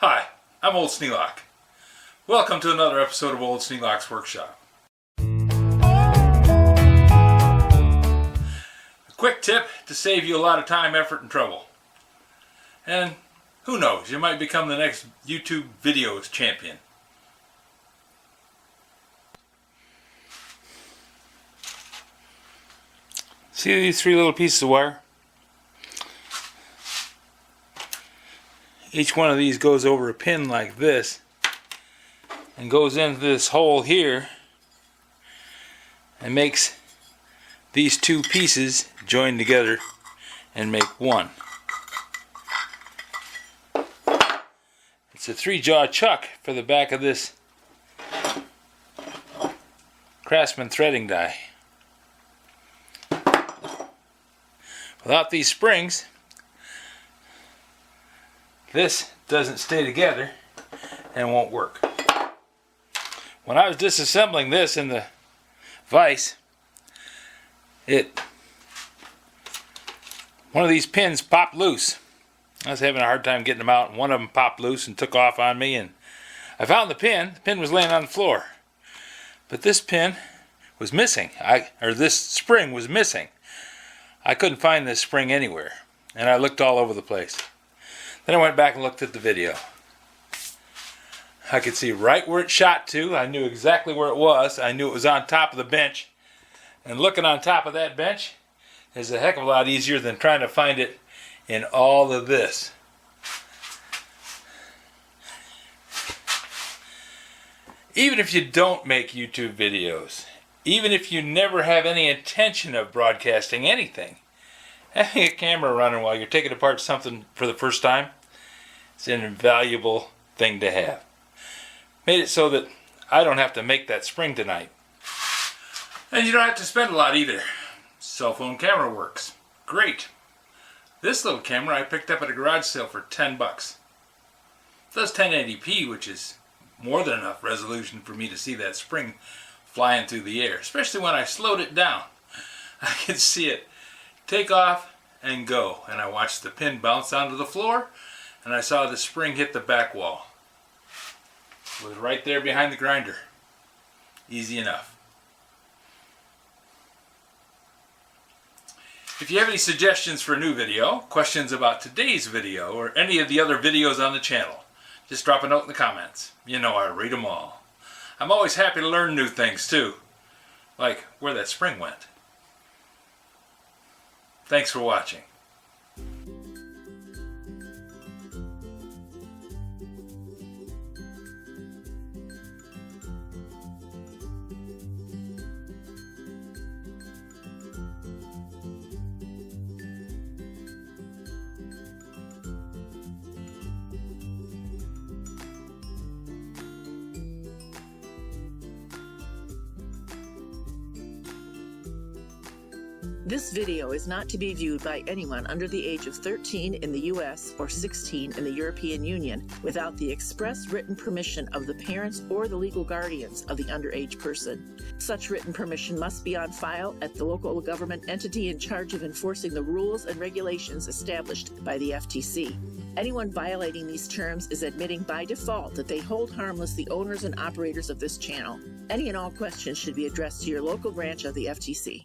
Hi, I'm Old Sneelock. Welcome to another episode of Old Sneelock's Workshop. A quick tip to save you a lot of time, effort, and trouble. And who knows, you might become the next YouTube videos champion. See these three little pieces of wire? Each one of these goes over a pin like this and goes into this hole here and makes these two pieces join together and make one. It's a 3-jaw chuck for the back of this Craftsman threading die. Without these springs, this doesn't stay together and won't work. When I was disassembling this in the vise, one of these pins popped loose. I was having a hard time getting them out, and one of them popped loose and took off on me, and I found the pin. The pin was laying on the floor. But this pin was missing, this spring was missing. I couldn't find this spring anywhere, and I looked all over the place. Then I went back and looked at the video. I could see right where it shot to. I knew exactly where it was. I knew it was on top of the bench. And looking on top of that bench is a heck of a lot easier than trying to find it in all of this. Even if you don't make YouTube videos, even if you never have any intention of broadcasting anything, having a camera running while you're taking apart something for the first time is an invaluable thing to have. Made it so that I don't have to make that spring tonight. And you don't have to spend a lot either. Cell phone camera works. Great. This little camera I picked up at a garage sale for 10 bucks. It does 1080p, which is more than enough resolution for me to see that spring flying through the air, especially when I slowed it down. I could see it take off and go, and I watched the pin bounce onto the floor, and I saw the spring hit the back wall. It was right there behind the grinder. Easy enough. If you have any suggestions for a new video, questions about today's video, or any of the other videos on the channel, just drop a note in the comments. You know I read them all. I'm always happy to learn new things too, like where that spring went. Thanks for watching. This video is not to be viewed by anyone under the age of 13 in the U.S. or 16 in the European Union without the express written permission of the parents or the legal guardians of the underage person. Such written permission must be on file at the local government entity in charge of enforcing the rules and regulations established by the FTC. Anyone violating these terms is admitting by default that they hold harmless the owners and operators of this channel. Any and all questions should be addressed to your local branch of the FTC.